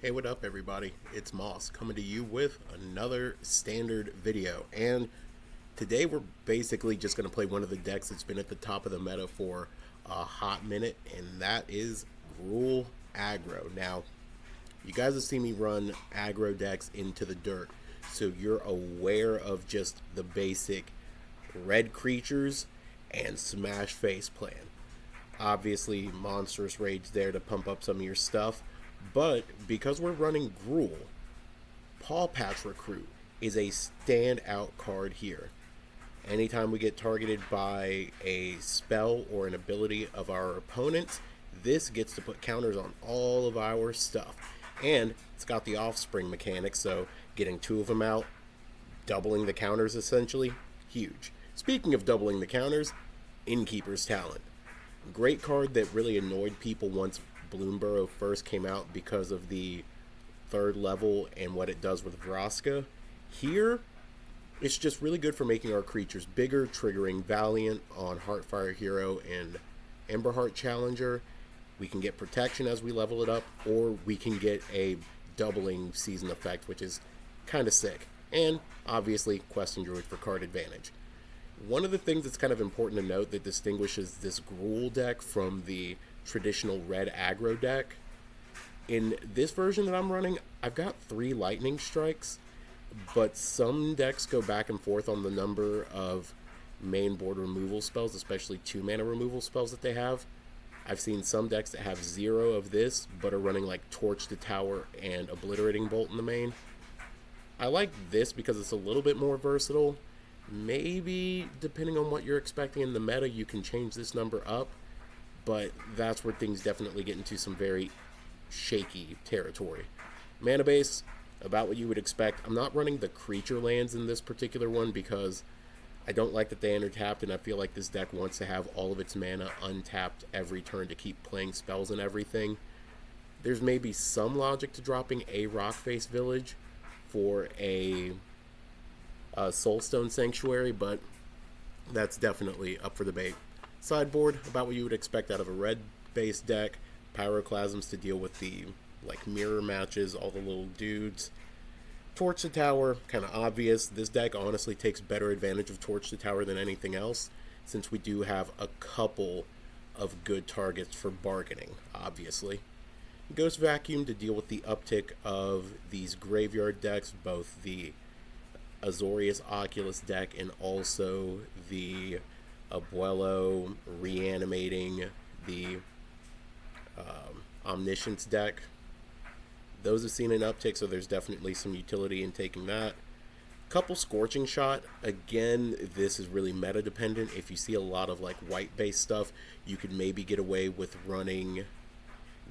Hey, what up, everybody? It's Moss coming to you with another standard video. And today we're basically just going to play one of the decks that's been at the top of the meta for a hot minute, and that is Gruul Aggro. Now, you guys have seen me run aggro decks into the dirt, so you're aware of just the basic red creatures and smash face plan. Obviously, Monstrous Rage there to pump up some of your stuff. But because we're running Gruul, Paw Patch Recruit is a standout card here. Anytime we get targeted by a spell or an ability of our opponents, this gets to put counters on all of our stuff. And it's got the offspring mechanic, so getting two of them out, doubling the counters essentially, huge. Speaking of doubling the counters, Innkeeper's Talent. Great card that really annoyed people once Bloomburrow first came out because of the third level and what it does with Vraska. Here, it's just really good for making our creatures bigger, triggering Valiant on Heartfire Hero and Emberheart Challenger. We can get protection as we level it up, or we can get a doubling season effect, which is kind of sick. And obviously, Questing Druid for card advantage. One of the things that's kind of important to note that distinguishes this Gruul deck from the traditional red aggro deck, in this version that I'm running, I've got 3 lightning strikes, but some decks go back and forth on the number of main board removal spells, especially 2-mana removal spells that they have. I've seen some decks that have 0 of this, but are running like Torch to Tower and Obliterating Bolt in the main. I like this because it's a little bit more versatile. Maybe, depending on what you're expecting in the meta, you can change this number up, but that's where things definitely get into some very shaky territory. Mana base, about what you would expect. I'm not running the creature lands in this particular one because I don't like that they enter tapped, and I feel like this deck wants to have all of its mana untapped every turn to keep playing spells and everything. There's maybe some logic to dropping a Rockface Village for a Soulstone Sanctuary, but that's definitely up for debate. Sideboard, about what you would expect out of a red-based deck. Pyroclasms to deal with the mirror matches, all the little dudes. Torch to Tower, kind of obvious. This deck honestly takes better advantage of Torch to Tower than anything else, since we do have a couple of good targets for bargaining, obviously. Ghost Vacuum to deal with the uptick of these graveyard decks, both the Azorius Oculus deck and also the Abuelo reanimating the Omniscience deck. Those have seen an uptick, so there's definitely some utility in taking that. Couple Scorching Shot. Again, this is really meta dependent. If you see a lot of white based stuff, you could maybe get away with running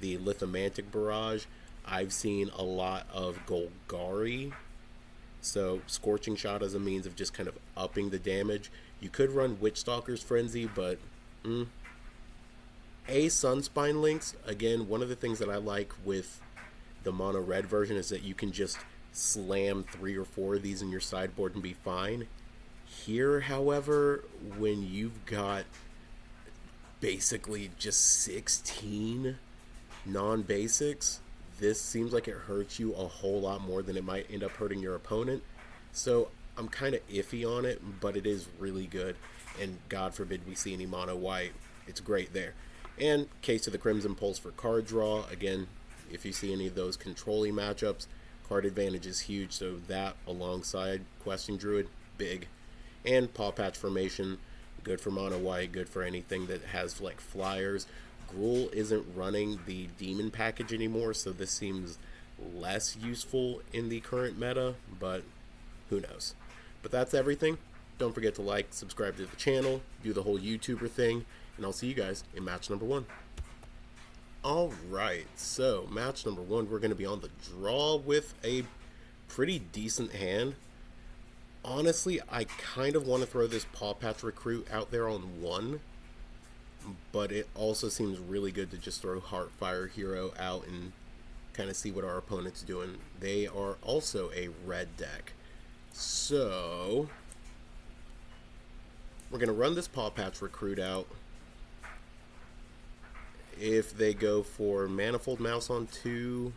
the Lithomantic Barrage. I've seen a lot of Golgari, so Scorching Shot as a means of just kind of upping the damage. You could run Witchstalker's Frenzy, but Sunspine Links, again, one of the things that I like with the mono red version is that you can just slam 3 or 4 of these in your sideboard and be fine. Here, however, when you've got basically just 16 non-basics, this seems like it hurts you a whole lot more than it might end up hurting your opponent. So I'm kind of iffy on it, but it is really good. And God forbid we see any mono white. It's great there. And Case of the Crimson Pulse for card draw. Again, if you see any of those controlling matchups, card advantage is huge. So that alongside Questing Druid, big. And Paw Patch Formation, good for mono white, good for anything that has flyers. Gruul isn't running the demon package anymore, so this seems less useful in the current meta, but who knows. But that's everything. Don't forget to like, subscribe to the channel, do the whole YouTuber thing, and I'll see you guys in match number 1. Alright, so match number 1, we're going to be on the draw with a pretty decent hand. Honestly, I kind of want to throw this Paw Patch Recruit out there on 1, but it also seems really good to just throw Heartfire Hero out and kind of see what our opponent's doing. They are also a red deck. So we're going to run this Paw Patch Recruit out. If they go for Manifold Mouse on 2,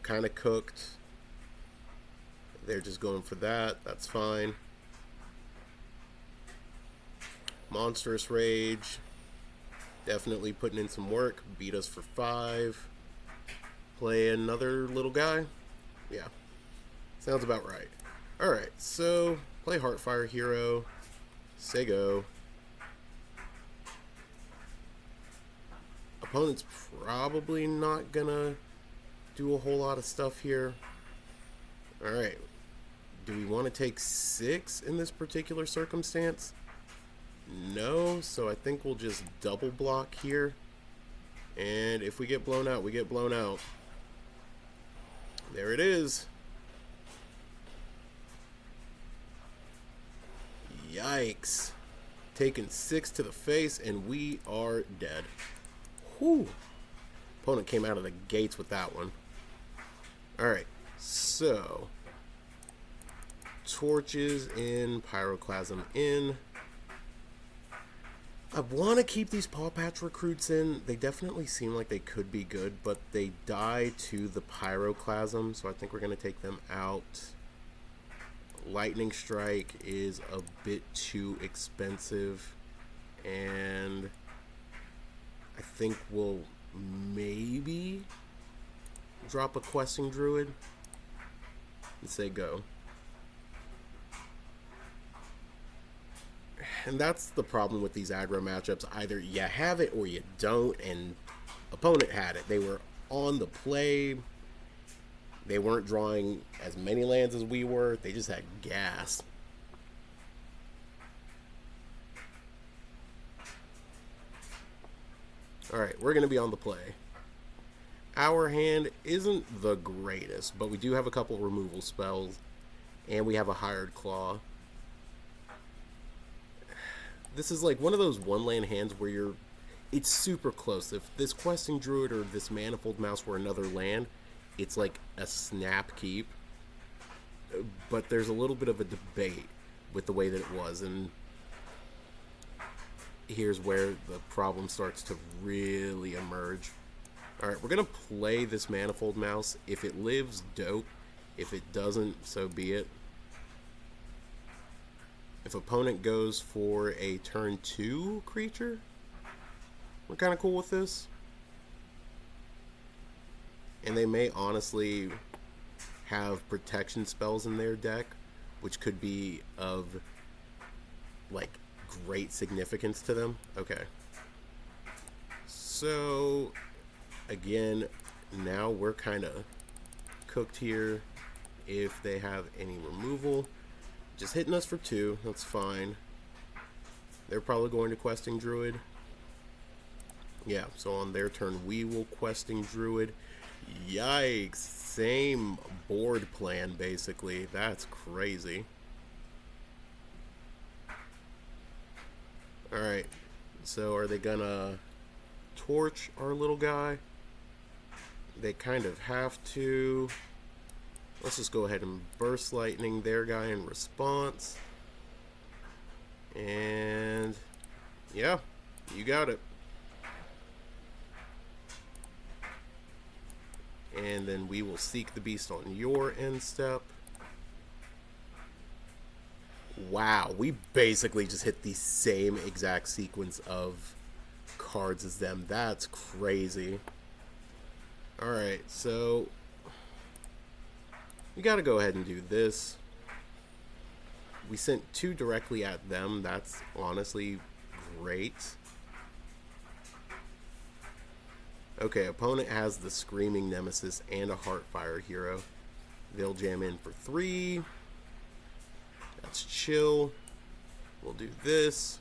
kind of cooked. They're just going for that. That's fine. Monstrous Rage. Definitely putting in some work. Beat us for 5. Play another little guy. Yeah. Sounds about right. Alright, so play Heartfire Hero. Say go. Opponent's probably not gonna do a whole lot of stuff here. Alright. Do we want to take 6 in this particular circumstance? No, so I think we'll just double block here. And if we get blown out, we get blown out. There it is. Yikes. Taking 6 to the face, and we are dead. Whew. Opponent came out of the gates with that one. Alright, so torches in, pyroclasm in. I want to keep these Paw Patch recruits in. They definitely seem like they could be good, but they die to the pyroclasm, so I think we're going to take them out. Lightning Strike is a bit too expensive, and I think we'll maybe drop a Questing Druid and say go. And that's the problem with these aggro matchups. Either you have it or you don't, and opponent had it. They were on the play. They weren't drawing as many lands as we were. They just had gas. Alright, we're going to be on the play. Our hand isn't the greatest, but we do have a couple removal spells, and we have a Hired Claw. This is like one of those one-land hands where it's super close. If this Questing Druid or this Manifold Mouse were another land, it's like a snap keep. But there's a little bit of a debate with the way that it was, and here's where the problem starts to really emerge. Alright, we're going to play this Manifold Mouse. If it lives, dope. If it doesn't, so be it. If opponent goes for a turn 2 creature, we're kind of cool with this. And they may honestly have protection spells in their deck, which could be of like great significance to them. Okay. So again, now we're kind of cooked here. If they have any removal, just hitting us for 2, that's fine. They're probably going to Questing Druid. Yeah, so on their turn we will Questing Druid. Yikes, same board plan basically. That's crazy. Alright, so are they gonna torch our little guy? They kind of have to. Let's just go ahead and Burst Lightning their guy in response. And yeah, you got it. And then we will Seek the Beast on your end step. Wow, we basically just hit the same exact sequence of cards as them. That's crazy. Alright, so we gotta go ahead and do this. We sent 2 directly at them. That's honestly great. Okay, opponent has the Screaming Nemesis and a Heartfire Hero. They'll jam in for 3. That's chill. We'll do this.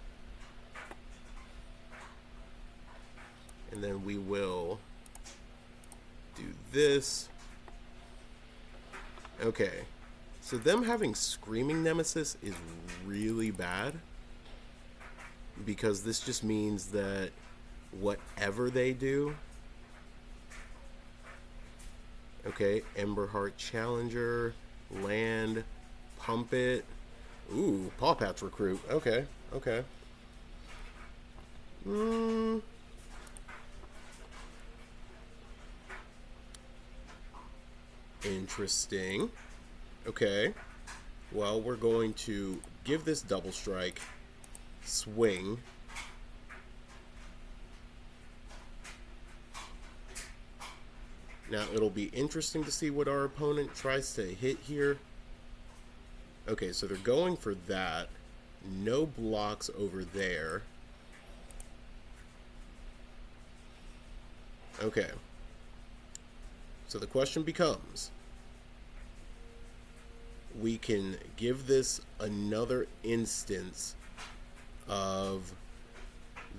And then we will do this. Okay, so them having Screaming Nemesis is really bad, because this just means that whatever they do. Okay, Emberheart Challenger, land, pump it. Ooh, Paw Patch Recruit. Okay, okay. Interesting. Okay. Well, we're going to give this double strike, swing. Now, it'll be interesting to see what our opponent tries to hit here. Okay, so they're going for that. No blocks over there. Okay. So the question becomes, we can give this another instance of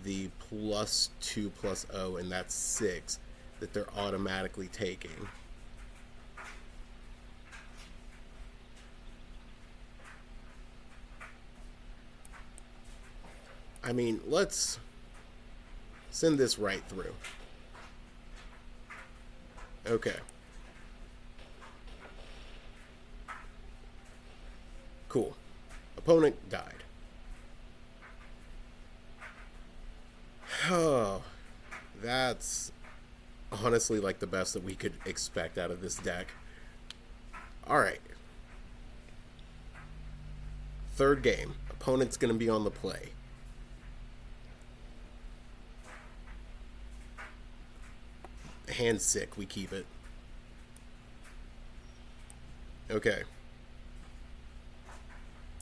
the +2/+0, and that's 6 that they're automatically taking. I mean, let's send this right through. Okay. Cool. Opponent died. Oh, that's honestly like the best that we could expect out of this deck. Alright. Third game. Opponent's going to be on the play. Hand sick, we keep it. Okay.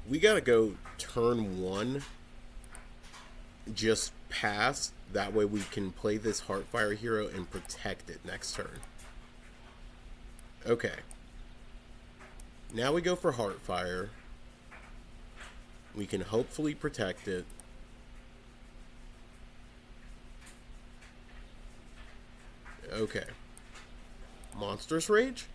We gotta go turn 1. Just pass. That way we can play this Heartfire hero and protect it next turn. Okay. Now we go for Heartfire. We can hopefully protect it. Okay. Monstrous Rage?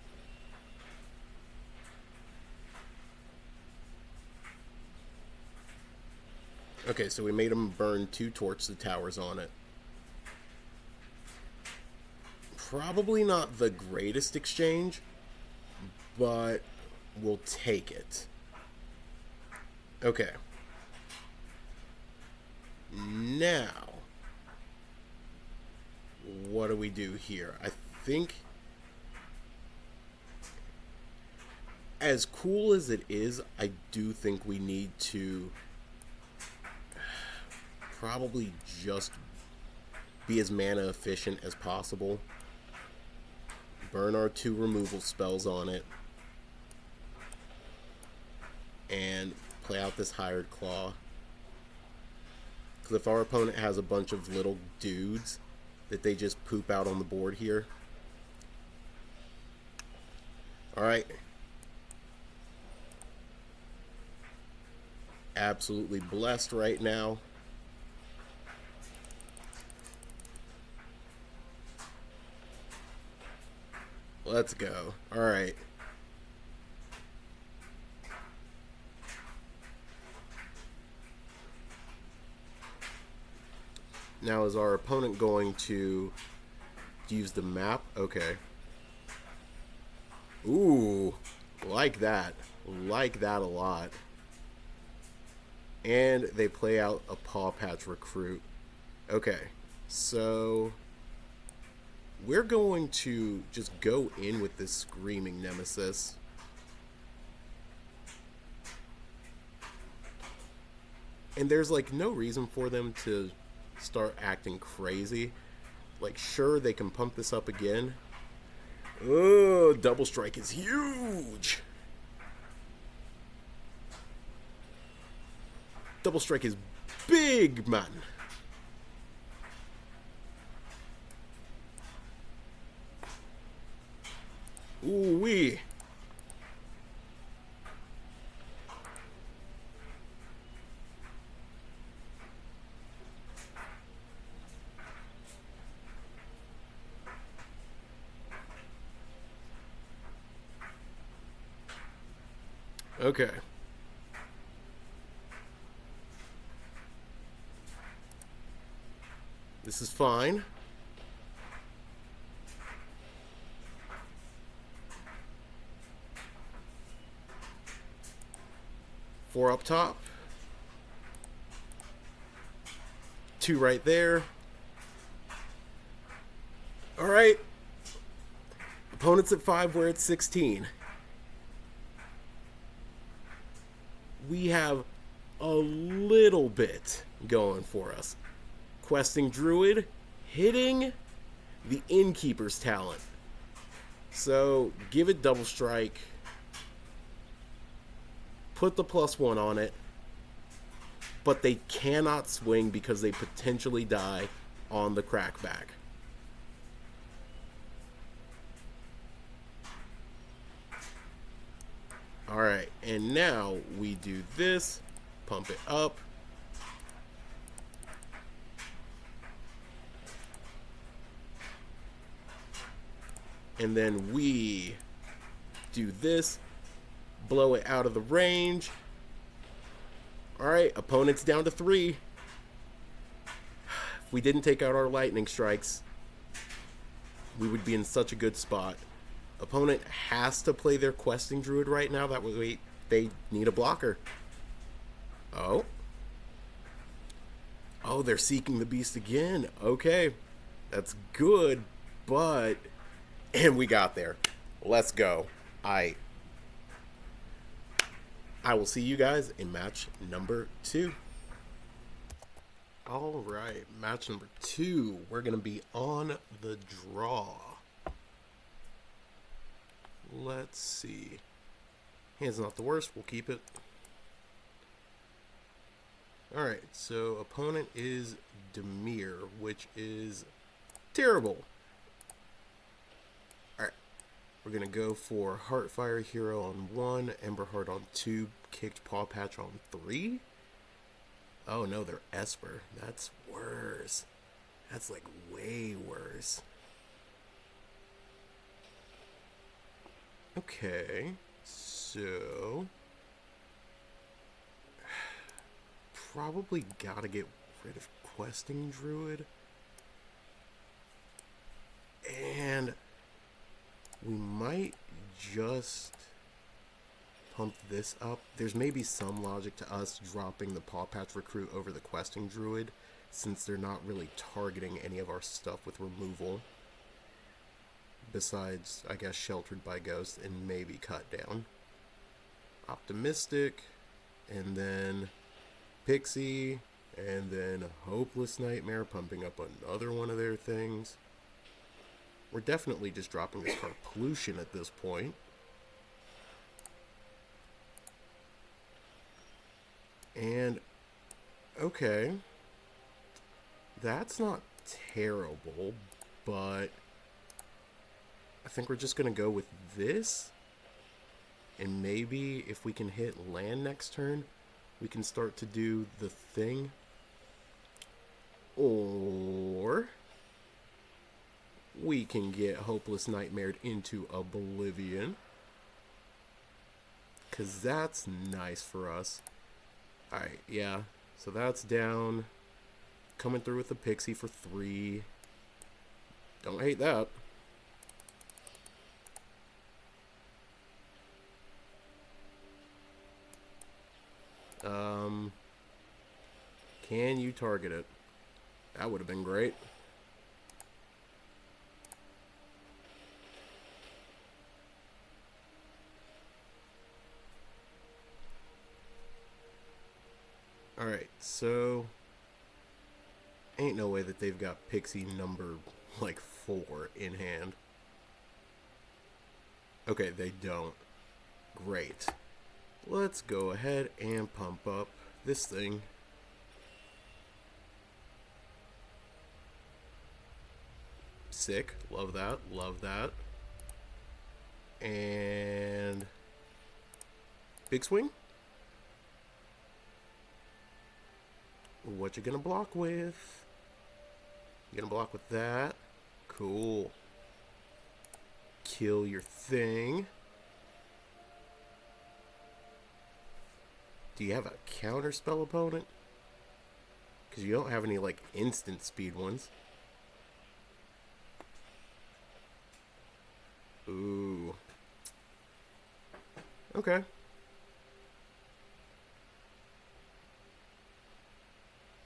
Okay, so we made him burn 2 Torch the Towers on it. Probably not the greatest exchange, but we'll take it. Okay. Now, what do we do here? I think, as cool as it is, I do think we need to probably just be as mana efficient as possible. Burn our 2 removal spells on it. And play out this Hired Claw. Because if our opponent has a bunch of little dudes that they just poop out on the board here. Alright. Absolutely blessed right now. Let's go. Alright. Now, is our opponent going to use the map? Okay. Ooh. Like that. Like that a lot. And they play out a Paw Patch Recruit. Okay. So we're going to just go in with this Screaming Nemesis. And there's like no reason for them to start acting crazy. Like, sure, they can pump this up again. Oh, double strike is huge. Double strike is big, man. Ooh wee. Okay. This is fine. Four up top. 2 right there. Alright. Opponents at 5, we're at 16. We have a little bit going for us. Questing Druid hitting the Innkeeper's talent. So give it double strike. Put the +1 on it. But they cannot swing because they potentially die on the crackback. Alright, and now we do this. Pump it up. And then we do this. Blow it out of the range. Alright, opponent's down to 3. If we didn't take out our lightning strikes, we would be in such a good spot. Opponent has to play their Questing Druid right now. That way they need a blocker. Oh. Oh, they're seeking the beast again. Okay. That's good, but... And we got there. Let's go. I will see you guys in match number 2. Alright, match number 2. We're going to be on the draw. Let's see. Hand's not the worst. We'll keep it. Alright, so opponent is Demir, which is terrible. Alright, we're going to go for Heartfire Hero on 1, Emberheart on 2, Kicked Paw Patch on 3. Oh no, they're Esper. That's worse. That's like way worse. Okay, so probably gotta get rid of Questing Druid. And we might just pump this up. There's maybe some logic to us dropping the Paw Patch Recruit over the Questing Druid, since they're not really targeting any of our stuff with removal. Besides, I guess, Sheltered by Ghost and maybe Cut Down. Optimistic, and then Pixie, and then Hopeless Nightmare, pumping up another one of their things. We're definitely just dropping this card Pollution at this point. And, okay, that's not terrible, but I think we're just going to go with this. And maybe if we can hit land next turn, we can start to do the thing. Or we can get Hopeless Nightmared into Oblivion, because that's nice for us. Alright, yeah. So that's down. Coming through with the Pixie for 3. Don't hate that. Can you target it? That would have been great. Alright, so ain't no way that they've got Pixie number like 4 in hand. Okay, they don't. Great. Let's go ahead and pump up this thing. Sick. Love that. Love that. And Big Swing. What you gonna block with? You gonna block with that? Cool. Kill your thing. Do you have a counter spell opponent? Because you don't have any like instant speed ones. Ooh. Okay.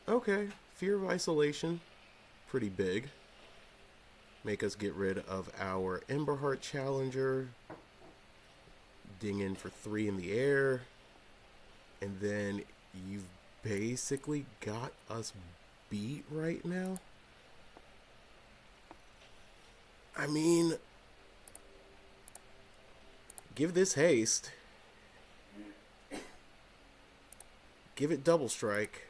Okay. Fear of Isolation. Pretty big. make us get rid of our Emberheart Challenger. Ding in for 3 in the air. And then you've basically got us beat right now. I mean, give this haste. Give it double strike.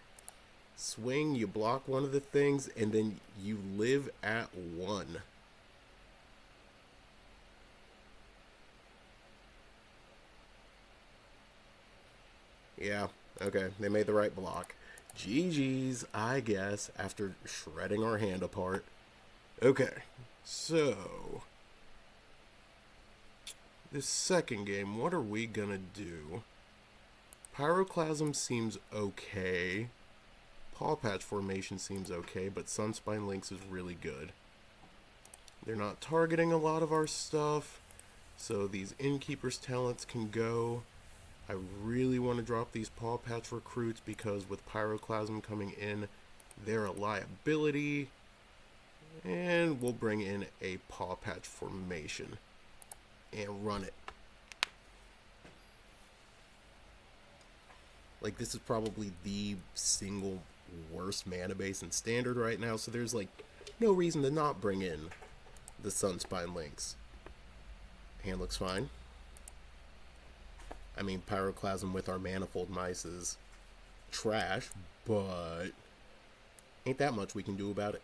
Swing, you block one of the things, and then you live at 1. Yeah, okay, they made the right block. GG's, I guess, after shredding our hand apart. Okay, so this second game, what are we gonna do? Pyroclasm seems okay. Paw Patch Formation seems okay, but Sunspine Lynx is really good. They're not targeting a lot of our stuff, so these Innkeeper's talents can go. I really want to drop these Paw Patch recruits because with Pyroclasm coming in, they're a liability. And we'll bring in a Paw Patch Formation and run it. Like, this is probably the single worst mana base in Standard right now, so there's, like, no reason to not bring in the Sunspine Lynx. Hand looks fine. I mean, Pyroclasm with our Manifold Mice is trash, but ain't that much we can do about it.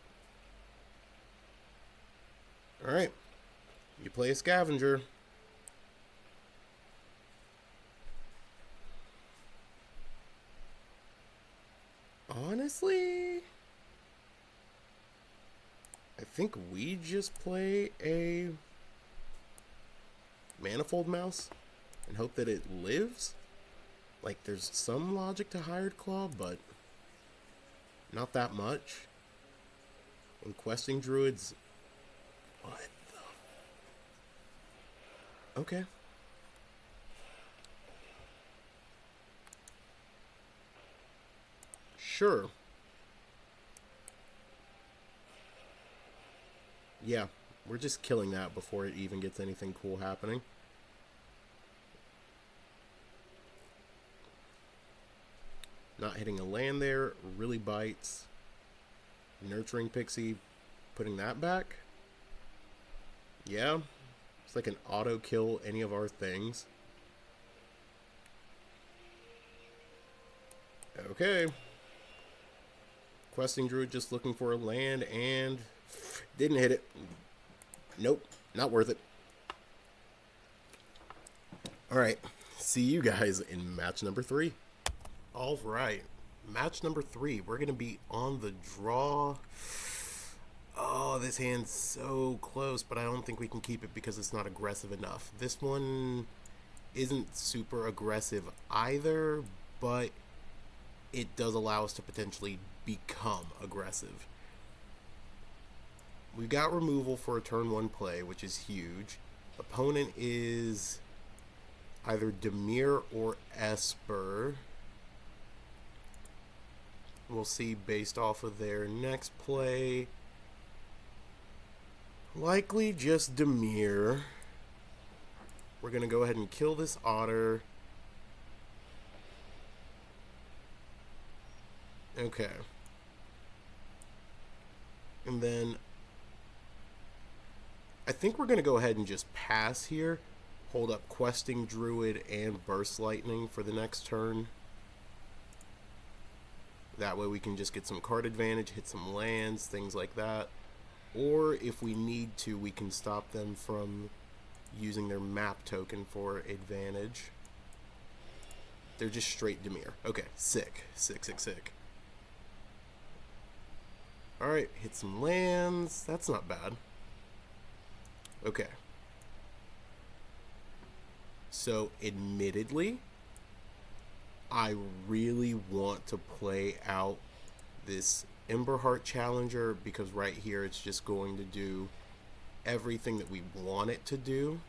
Alright, you play a Scavenger. Honestly, I think we just play a Manifold Mouse and hope that it lives. Like, there's some logic to Hired Claw, but not that much. And Questing Druids, what the... Okay. Sure. Yeah, we're just killing that before it even gets anything cool happening. Not hitting a land there really bites. Nurturing Pixie, putting that back. Yeah, it's like an auto kill any of our things. Okay. Questing Druid just looking for a land and didn't hit it. Nope, not worth it. Alright, see you guys in match number 3. Alright, match number 3. We're going to be on the draw. Oh, this hand's so close, but I don't think we can keep it because it's not aggressive enough. This one isn't super aggressive either, but it does allow us to potentially become aggressive. We've got removal for a turn 1 play, which is huge. Opponent is either Dimir or Esper. We'll see based off of their next play. Likely just Dimir. We're going to go ahead and kill this otter. Okay. And then I think we're going to go ahead and just pass here. Hold up Questing Druid and Burst Lightning for the next turn. That way we can just get some card advantage, hit some lands, things like that. Or if we need to, we can stop them from using their map token for advantage. They're just straight Dimir. Okay, sick. Sick, sick, sick. Alright, hit some lands. That's not bad. Okay. So, admittedly, I really want to play out this Emberheart Challenger because right here it's just going to do everything that we want it to do.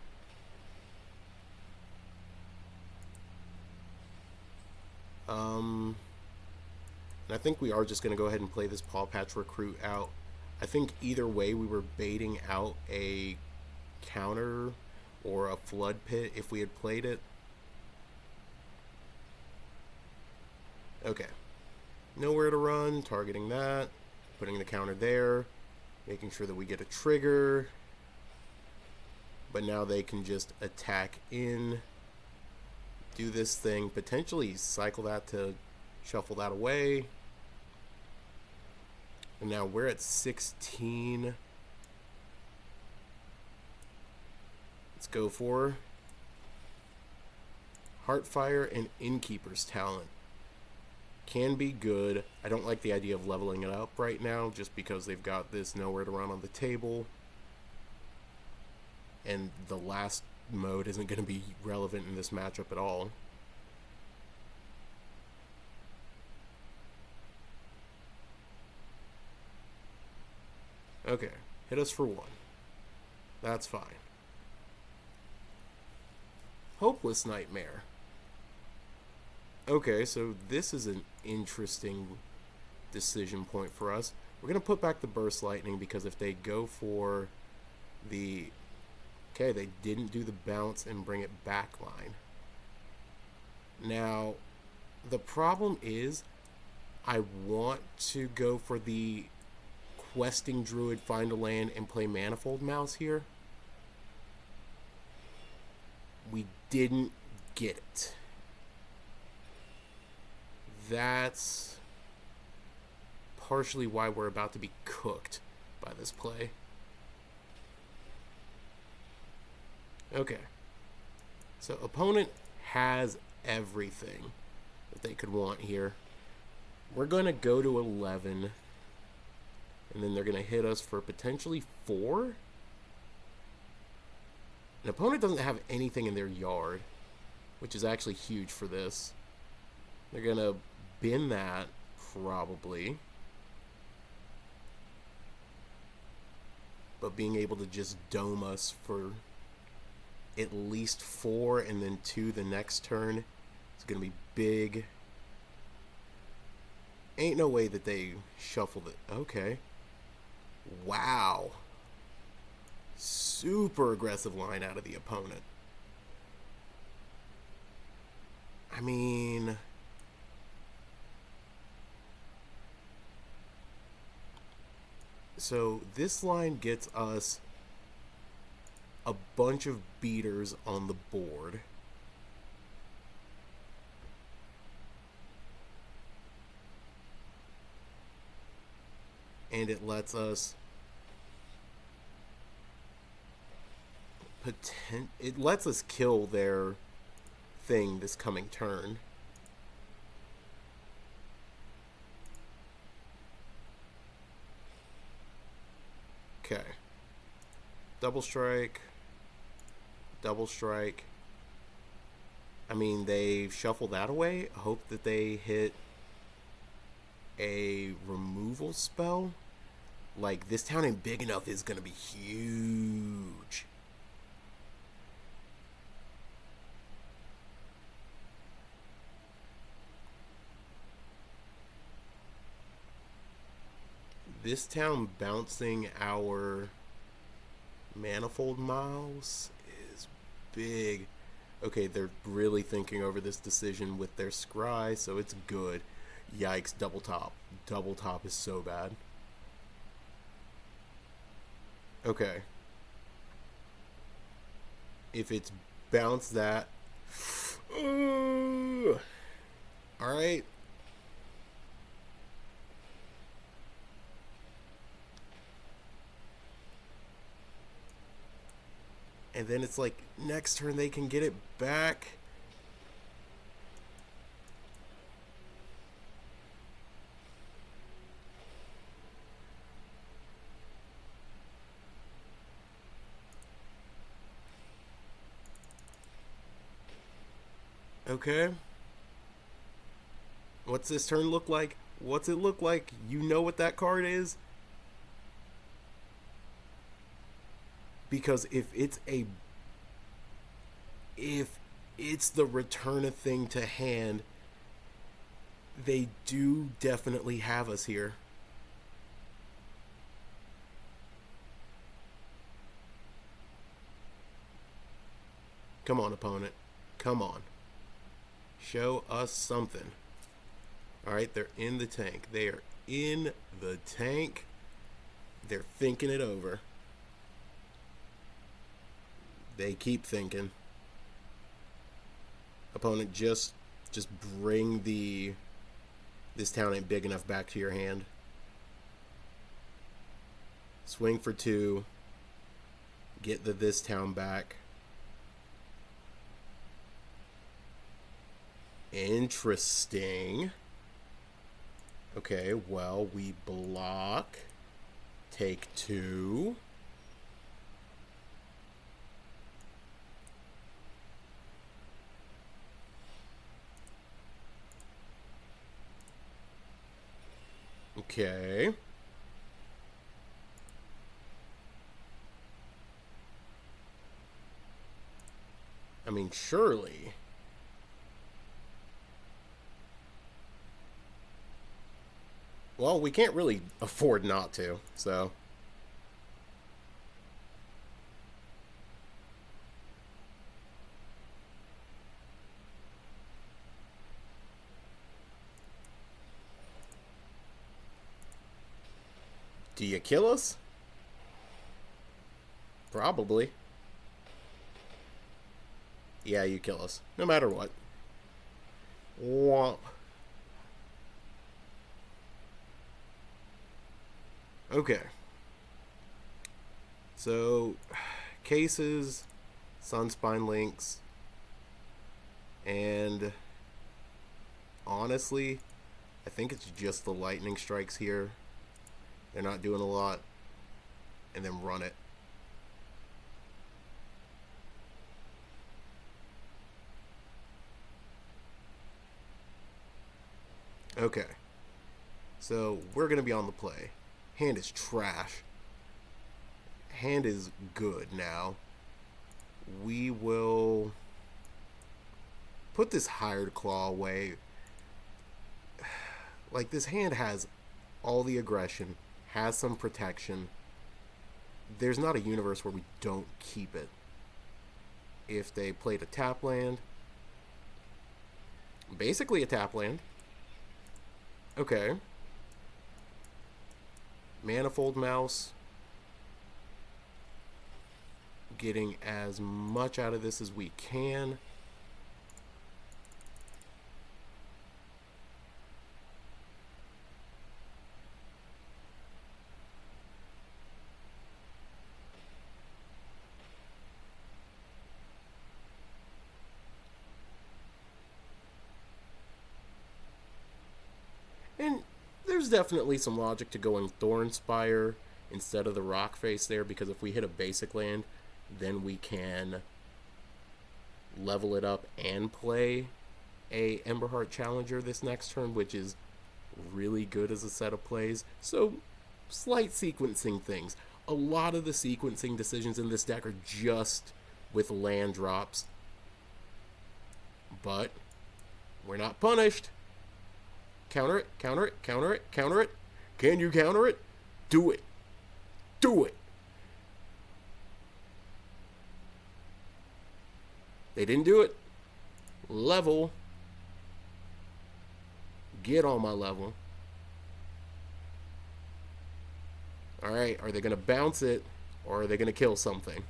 And I think we are just going to go ahead and play this Paw Patch Recruit out. I think either way we were baiting out a counter or a flood pit if we had played it. Okay. Nowhere to run, targeting that, putting the counter there, making sure that we get a trigger. But now they can just attack in, do this thing, potentially cycle that to shuffle that away. And now we're at 16. Let's go for Heartfire and Innkeeper's Talent. Can be good. I don't like the idea of leveling it up right now just because they've got this nowhere to run on the table. And the last mode isn't going to be relevant in this matchup at all. Okay, hit us for 1. That's fine. Hopeless Nightmare. Okay, so this is an interesting decision point for us. We're going to put back the Burst Lightning because if they go for the... Okay, they didn't do the bounce and bring it back line. Now, the problem is I want to go for the Questing Druid, find a land, and play Manifold Mouse here. We didn't get it. That's partially why we're about to be cooked by this play. Okay. So opponent has everything that they could want here. We're going to go to 11. And then they're going to hit us for potentially 4. An opponent doesn't have anything in their yard, which is actually huge for this. They're going to bin that, probably. But being able to just dome us for at least 4 and then 2 the next turn is going to be big. Ain't no way that they shuffled it. Okay. Wow. Super aggressive line out of the opponent. I mean... So this line gets us a bunch of beaters on the board. And it lets us kill their thing this coming turn. Okay. Double strike. Double strike. I mean, they shuffle that away. Hope that they hit a removal spell. Like, this town ain't big enough is gonna be huge. This town bouncing our Manifold Mouse is big. Okay, they're really thinking over this decision with their scry, so it's good. Yikes, double top. Double top is so bad. Okay. If it's bounce that... Alright. And then it's like, next turn they can get it back. Okay. What's this turn look like? What's it look like? You know what that card is? Because if it's the return a thing to hand, they do definitely have us here. Come on, opponent. Come on. Show us something. Alright, they're in the tank. They are in the tank. They're thinking it over. They keep thinking. Opponent, just bring the... This town ain't big enough back to your hand. Swing for 2. Get this town back. Interesting. Okay, well, we block. Take 2. Okay. I mean, surely. Well, we can't really afford not to, so. Do you kill us? Probably. Yeah, you kill us. No matter what. Womp. Okay. So, cases, Sunspine Links, and honestly, I think it's just the lightning strikes here. They're not doing a lot. And then run it. Okay. So, we're going to be on the play. Hand is trash. Hand is good now. We will put this Hired Claw away. Like, this hand has all the aggression, has some protection. There's not a universe where we don't keep it. If they played a tap land, basically a tap land. Okay. Manifold Mouse. Getting as much out of this as we can. And there's definitely some logic to going Thornspire instead of the Rock Face there, because if we hit a basic land, then we can level it up and play a Emberheart Challenger this next turn, which is really good as a set of plays. So, slight sequencing things. A lot of the sequencing decisions in this deck are just with land drops. But we're not punished. Counter it, counter it, counter it, counter it. Can you counter it? Do it. Do it. They didn't do it. Level. Get on my level. Alright, are they going to bounce it, or are they going to kill something?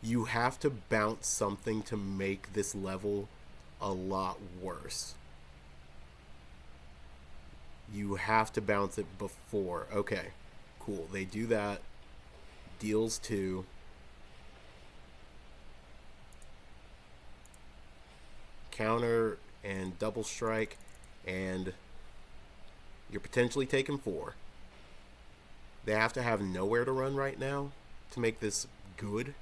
You have to bounce something to make this level a lot worse. You have to bounce it before. Okay, cool. They do that. Deals 2. Counter and double strike, and you're potentially taking 4. They have to have nowhere to run right now to make this good.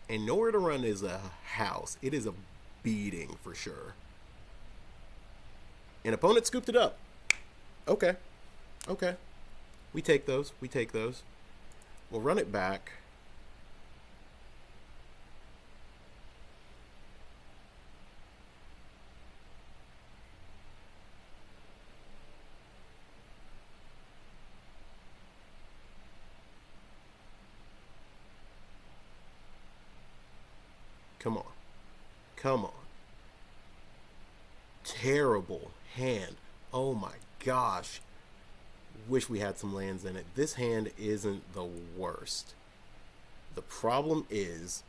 And nowhere to run is a house. It is a beating for sure. An opponent scooped it up. Okay. Okay. We take those. We take those. We'll run it back. Come on. Come on. Terrible hand. Oh my gosh. Wish we had some lands in it. This hand isn't the worst. The problem is,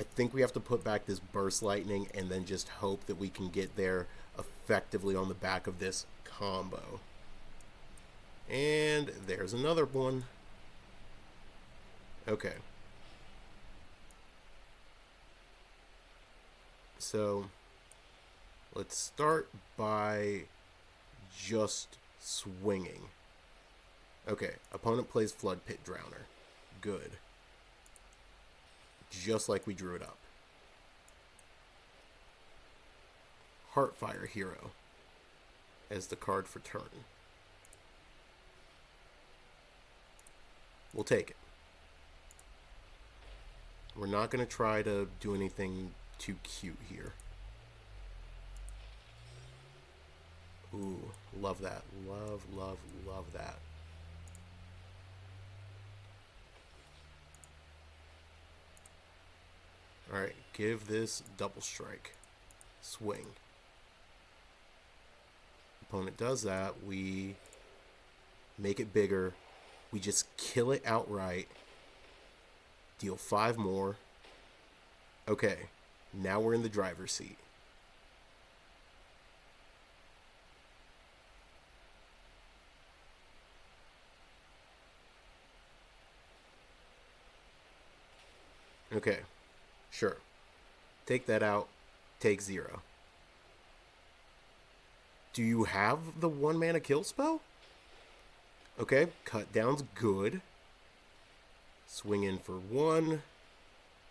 I think we have to put back this Burst Lightning and then just hope that we can get there effectively on the back of this combo. And there's another one. Okay. So let's start by just swinging. Okay, opponent plays Flood Pit Drowner. Good. Just like we drew it up. Heartfire Hero as the card for turn. We'll take it. We're not going to try to do anything too cute here. Ooh, love that. Love, love, love that. Alright, give this double strike. Swing. Opponent does that. We make it bigger. We just kill it outright. Deal 5 more. Okay, now we're in the driver's seat. Okay, sure. Take that out. Take 0. Do you have the 1-mana kill spell? Okay, cut down's good. Swing in for 1.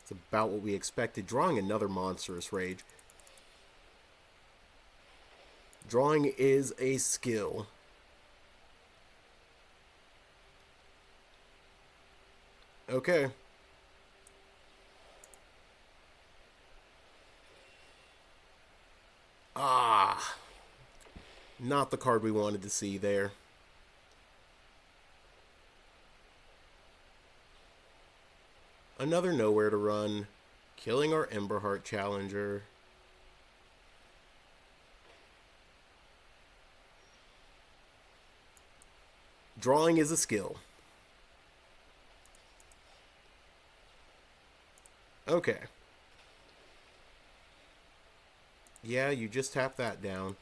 It's about what we expected. Drawing another Monstrous Rage. Drawing is a skill. Okay. Ah. Not the card we wanted to see there. Another Nowhere to Run. Killing our Emberheart Challenger. Drawing is a skill. Okay. Yeah, you just tap that down.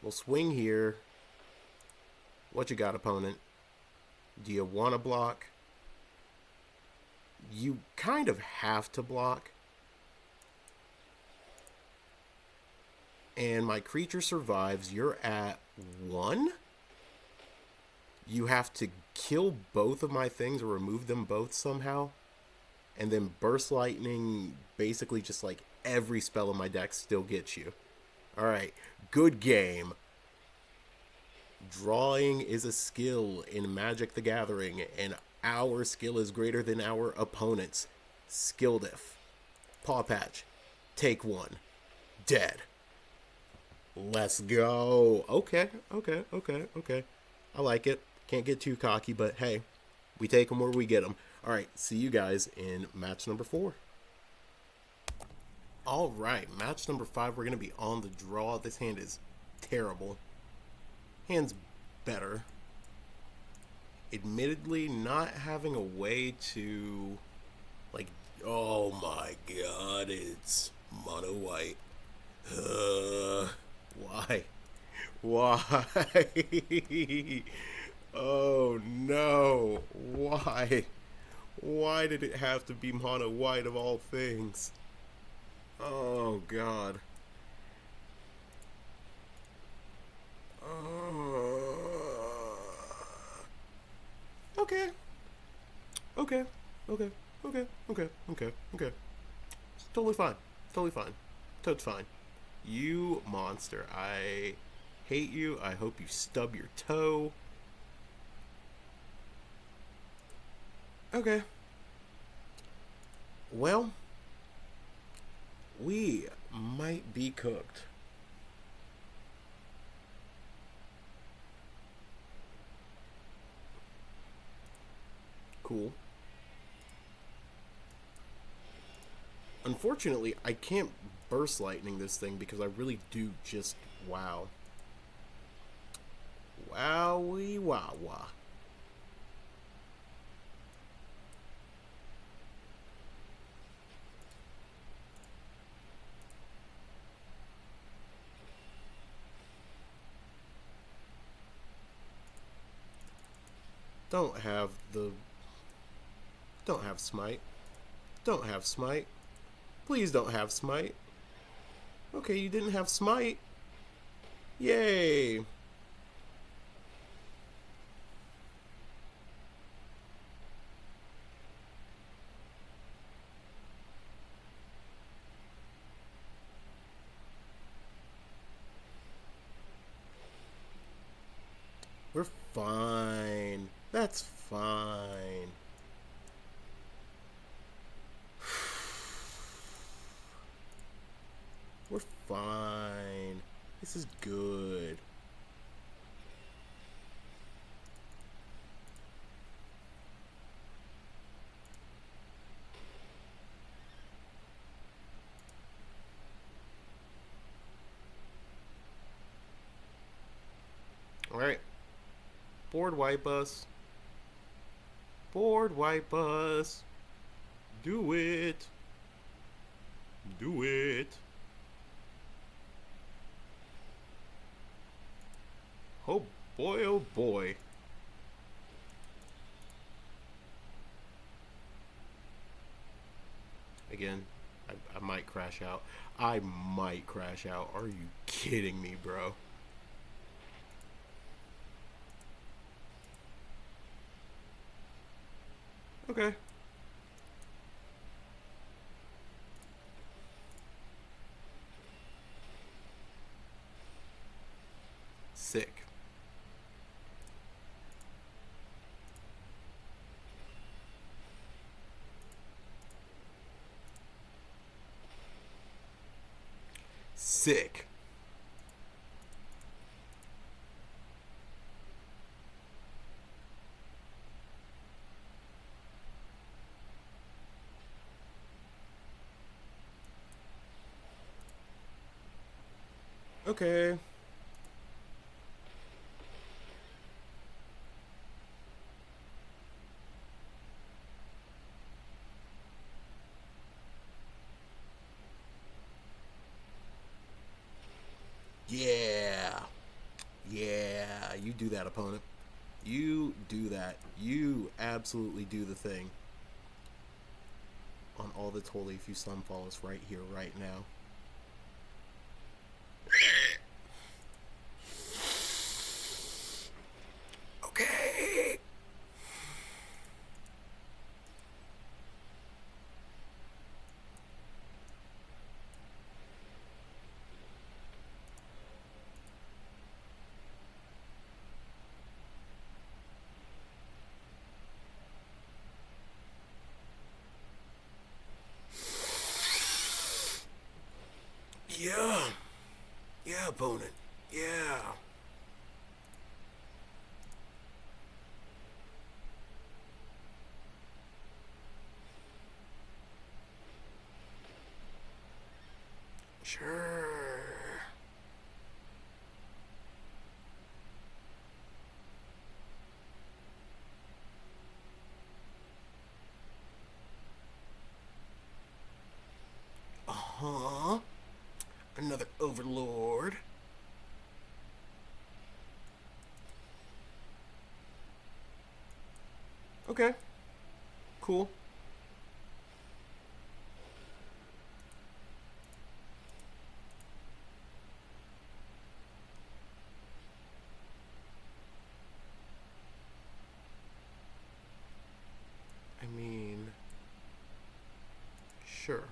We'll swing here. What you got, opponent? Do you want to block? You kind of have to block. And my creature survives. You're at 1? You have to kill both of my things or remove them both somehow. And then Burst Lightning, basically just like every spell in my deck still gets you. Alright, good game. Drawing is a skill in Magic the Gathering, and our skill is greater than our opponent's. Skill diff. Paw Patch. Take 1. Dead. Let's go. Okay. I like it. Can't get too cocky, but hey, we take them where we get them. Alright, see you guys in match number 4. Alright, match number 5, we're going to be on the draw. This hand is terrible. Hand's better. Admittedly, not having a way to, like, oh my god, it's mono white. Why? Why? Oh no, why? Why did it have to be mono white of all things? Oh god. Okay. It's totally fine. Toad's fine. You monster. I hate you. I hope you stub your toe. Okay. Well, we might be cooked. Cool. Unfortunately, I can't burst lightning this thing because I really do just wow. Wowie wah wah. Don't have the... Don't have smite. Don't have smite. Please don't have smite. Okay, you didn't have smite. Yay. We're fine. That's fine. We're fine. This is good. Alright. Board wipe us. Board wipe us. Do it. Do it. Oh boy, oh boy. Again, I might crash out. I might crash out. Are you kidding me, bro? Okay. Sick. Sick. Okay. Yeah. Yeah. You do that, opponent. You do that. You absolutely do the thing. On all that's holy, if you sunfall us right here, right now. Okay. Yeah. Yeah, opponent. Yeah. Sure. Uh-huh. Another overlord. Okay. Cool. I mean, sure.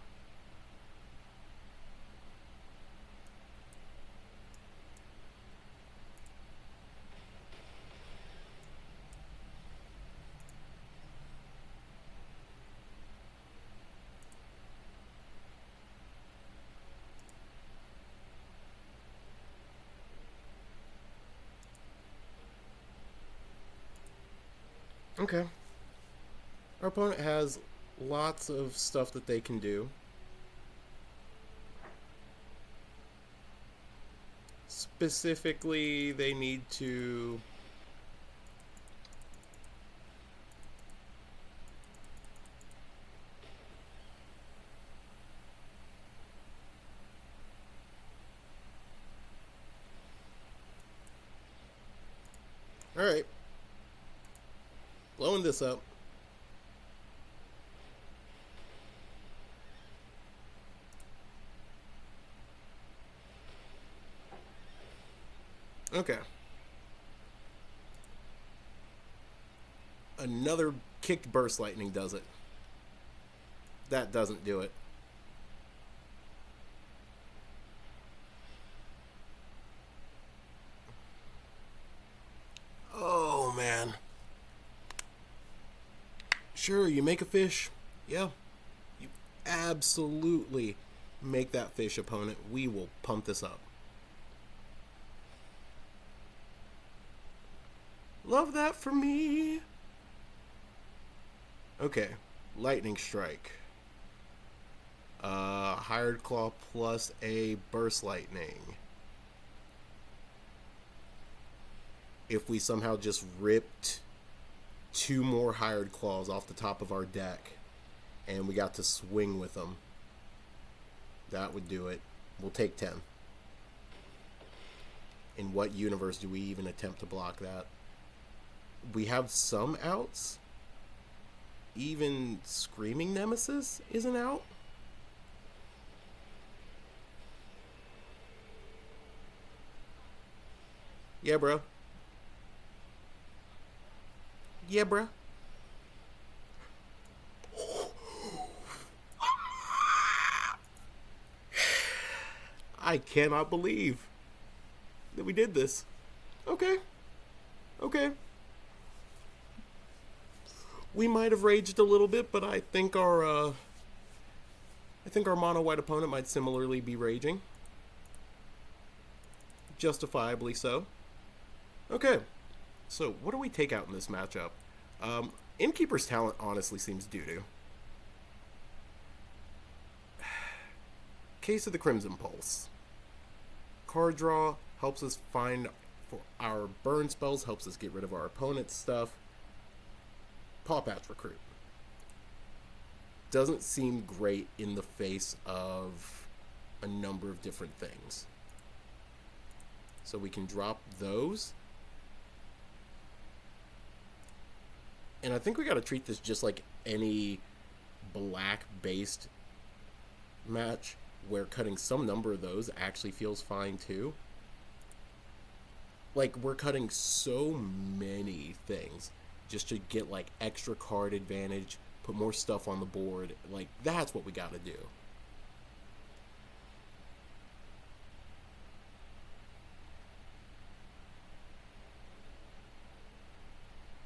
Okay. Our opponent has lots of stuff that they can do. specifically they need to... Alright. Blowing this up. Okay. Another kicked burst lightning does it. That doesn't do it. Oh, man. Sure, you make a fish. Yeah. You absolutely make that fish, opponent. We will pump this up. Love that for me. Okay. Lightning strike. Hired claw plus a burst lightning. If we somehow just ripped 2 more hired claws off the top of our deck and we got to swing with them, that would do it. We'll take 10. In what universe do we even attempt to block that? We have some outs. Even Screaming Nemesis isn't out. Yeah, bro. Yeah, bro. I cannot believe that we did this. Okay. Okay. We might have raged a little bit, but I think our mono white opponent might similarly be raging. Justifiably so. Okay. So, what do we take out in this matchup? Innkeeper's Talent honestly seems doo-doo. Case of the Crimson Pulse. Card draw helps us find for our burn spells, helps us get rid of our opponent's stuff. Paw Patch Recruit. Doesn't seem great in the face of a number of different things. So we can drop those. And I think we got to treat this just like any black-based match, where cutting some number of those actually feels fine too. Like, we're cutting so many things just to get, like, extra card advantage, put more stuff on the board. Like, that's what we got to do.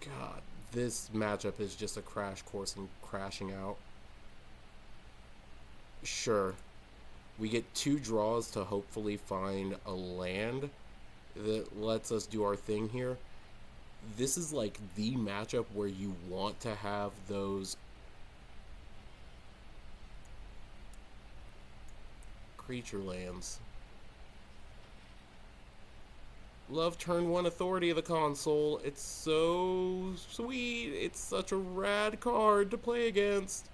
God, this matchup is just a crash course in crashing out. Sure. We get 2 draws to hopefully find a land that lets us do our thing here. This is like the matchup where you want to have those creature lands. Love turn 1 authority of the console. It's so sweet. It's such a rad card to play against.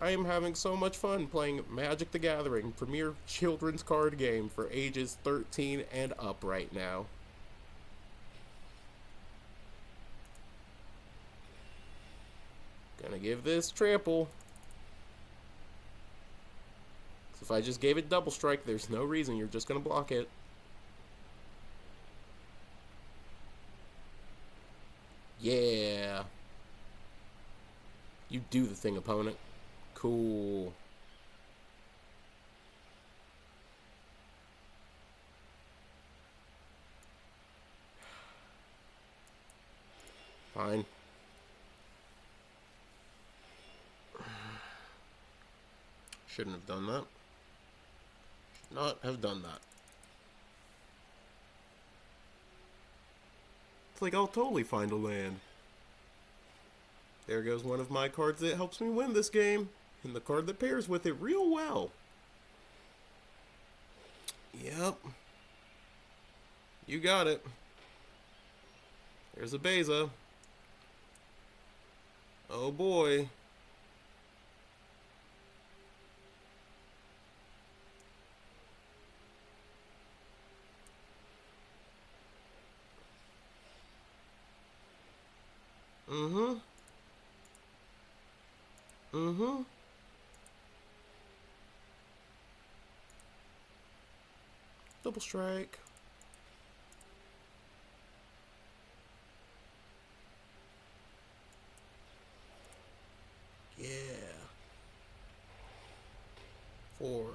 I am having so much fun playing Magic the Gathering, premier children's card game for ages 13 and up right now. Gonna give this trample. If I just gave it double strike, there's no reason you're just gonna block it. Yeah. You do the thing, opponent. Cool. Fine. Shouldn't have done that. Should not have done that. It's like, I'll totally find a land. There goes one of my cards that helps me win this game. And the card that pairs with it real well. Yep. You got it. There's a Beza. Oh boy. Mm-hmm. Mm-hmm. Double strike. Yeah. 4.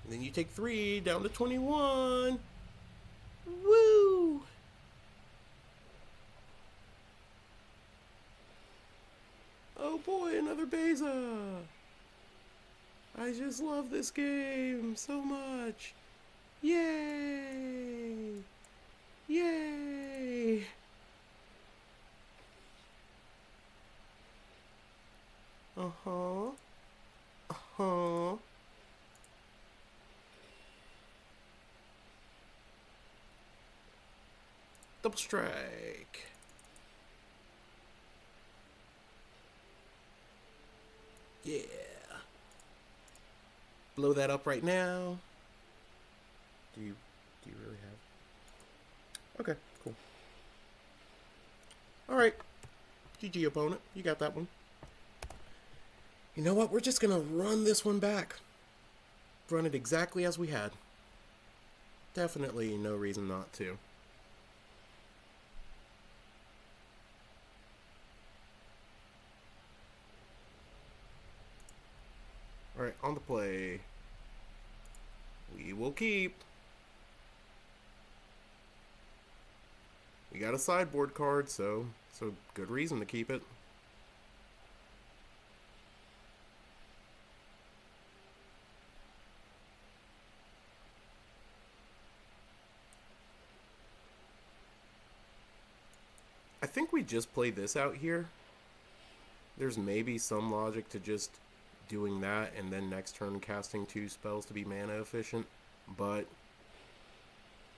And then you take 3 down to 21. Woo! Oh boy, another Beza. I just love this game so much. Yay! Yay! Uh-huh. Uh-huh. Double strike. Yeah. Blow that up right now. Do you really have? Okay, cool. All right. GG opponent. You got that one. You know what? We're just going to run this one back. Run it exactly as we had. Definitely no reason not to. Alright, on the play. We will keep. We got a sideboard card, so good reason to keep it. I think we just play this out here. There's maybe some logic to just doing that and then next turn casting 2 spells to be mana efficient, but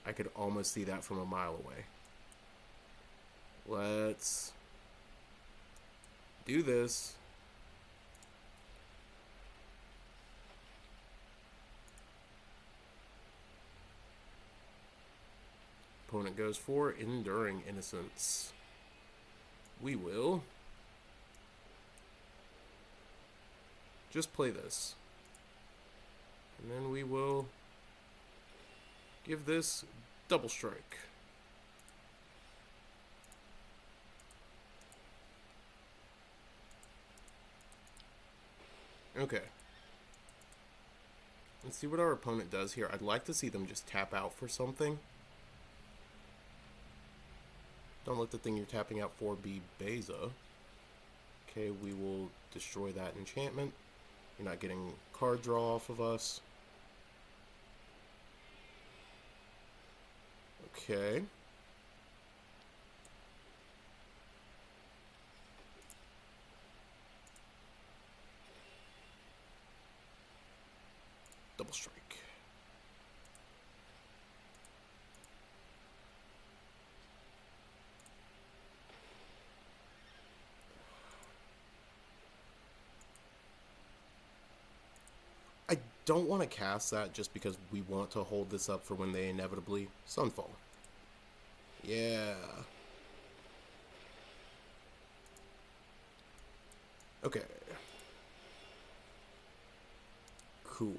I could almost see that from a mile away. Let's do this. Opponent goes for Enduring Innocence. We will just play this. And then we will give this double strike. Okay. Let's see what our opponent does here. I'd like to see them just tap out for something. Don't let the thing you're tapping out for be Beza. Okay, we will destroy that enchantment. You're not getting card draw off of us. Okay. Double strike. I don't want to cast that just because we want to hold this up for when they inevitably Sunfall. Yeah. Okay. Cool.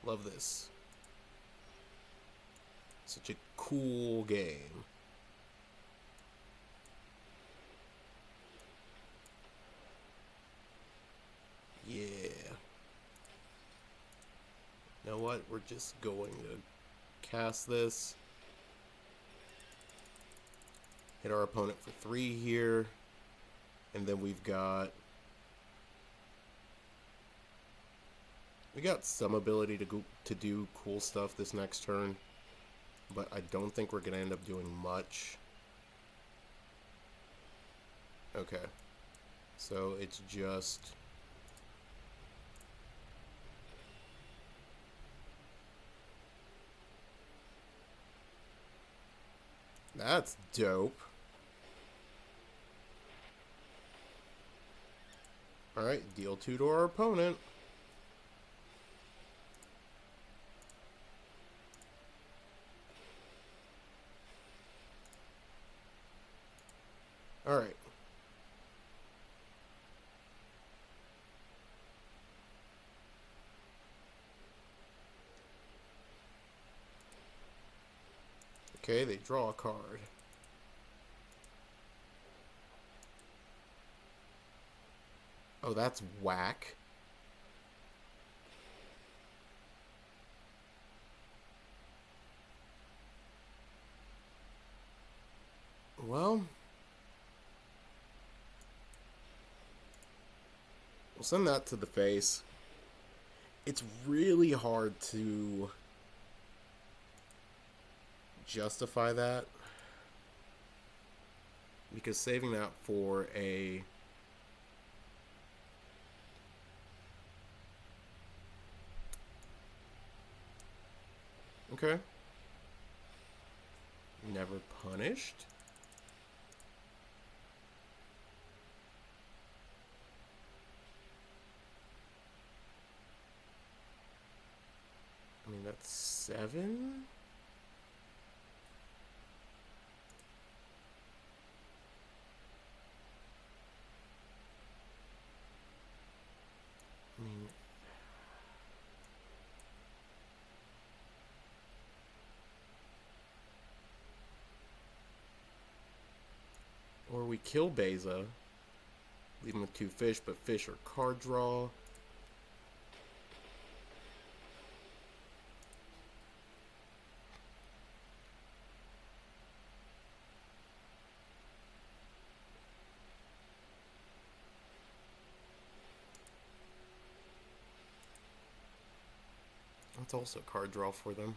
Love this. Such a cool game. Yeah. You know what? We're just going to cast this. Hit our opponent for 3 here. And then we've got... We got some ability to do cool stuff this next turn, but I don't think we're going to end up doing much. Okay. So it's just... That's dope. Alright, deal 2 to our opponent. Alright. Okay, they draw a card. Oh, that's whack. Well, we'll send that to the face. It's really hard to justify that, because saving that for a okay, never punished. I mean, that's 7. I mean, or we kill Beza, leave him with 2 fish, but fish are card draw. That's also card draw for them.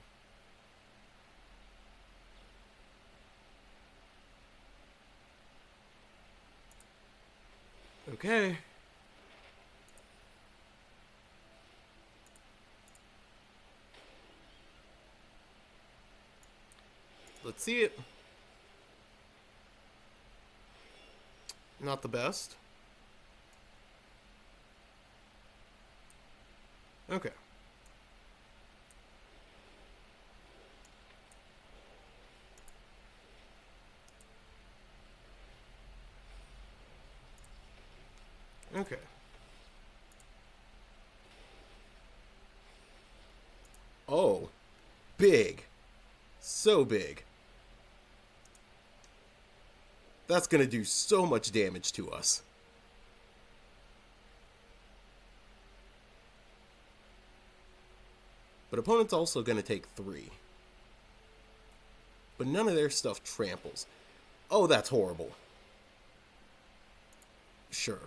Okay. Let's see it. Not the best. Okay. Okay. Oh, big. So big. That's gonna do so much damage to us. But opponent's also gonna take 3. But none of their stuff tramples. Oh, that's horrible. Sure.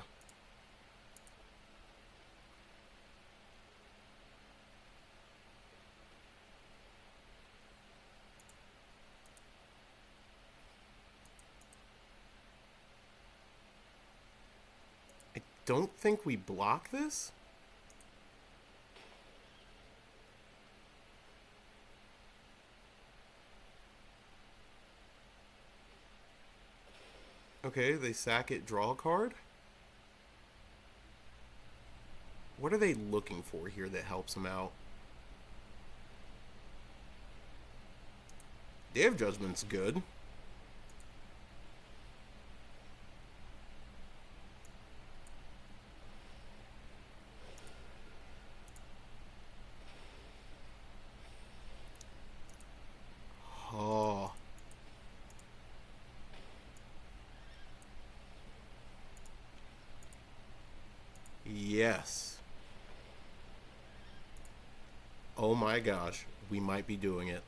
I don't think we block this. Okay, they sack it, draw a card. What are they looking for here that helps them out? Day of Judgment's good. Oh. Yes. Oh my gosh, we might be doing it.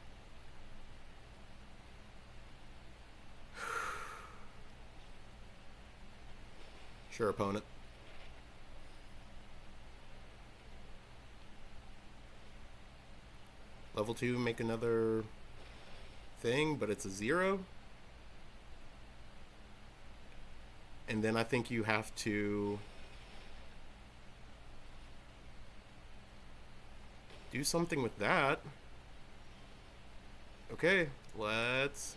Sure, opponent. Level 2, make another thing, but it's a 0. And then I think you have to do something with that. Okay, let's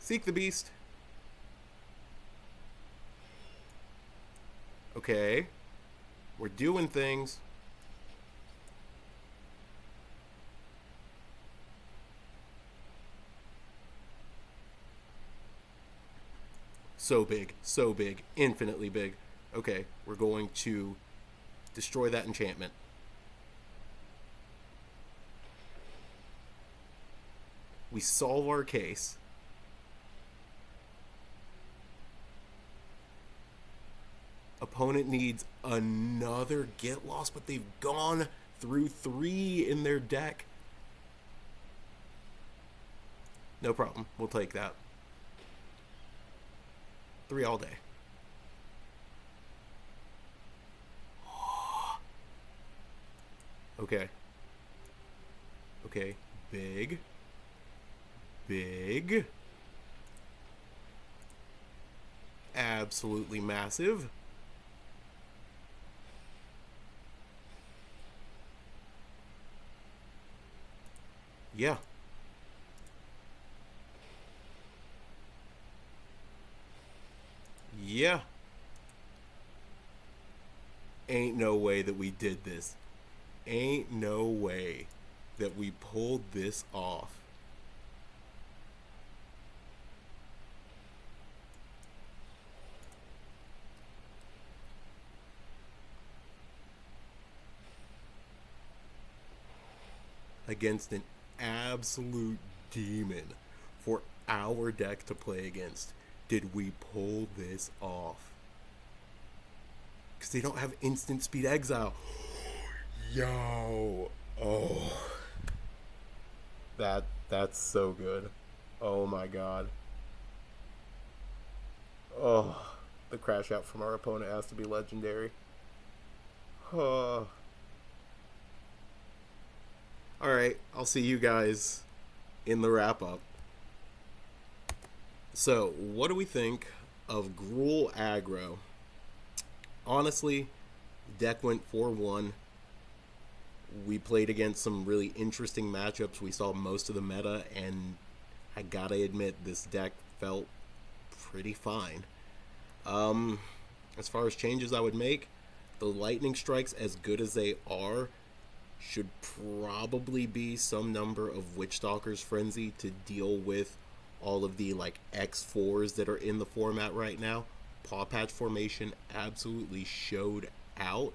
Seek the Beast. Okay. We're doing things. So big, infinitely big. Okay, we're going to destroy that enchantment. We solve our case. Opponent needs another get lost, but they've gone through 3 in their deck. No problem. We'll take that. 3 all day. Okay. Okay. Big. Big. Absolutely massive. Yeah. Yeah. Ain't no way that we did this. Ain't no way that we pulled this off. Against an absolute demon for our deck to play against. Did we pull this off? Because they don't have instant speed exile. Yo. Oh. That's so good. Oh my god. Oh. The crash out from our opponent has to be legendary. Oh. Alright, I'll see you guys in the wrap up. So, what do we think of Gruul Aggro? Honestly, deck went 4-1. We played against some really interesting matchups. We saw most of the meta, and I gotta admit, this deck felt pretty fine. As far as changes I would make, the lightning strikes, as good as they are, should probably be some number of Witchstalker's Frenzy to deal with all of the like X4s that are in the format right now. Paw Patch formation absolutely showed out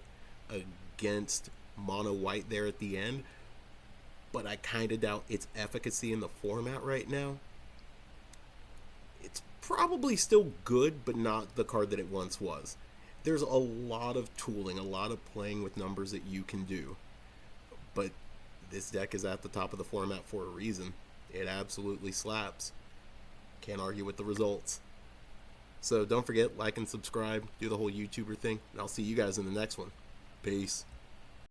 against mono white there at the end, but I kind of doubt its efficacy in the format right now. It's probably still good, but not the card that it once was. There's a lot of tooling, a lot of playing with numbers that you can do, but this deck is at the top of the format for a reason. It absolutely slaps. Can't argue with the results. So don't forget, like and subscribe, do the whole YouTuber thing, and I'll see you guys in the next one. Peace.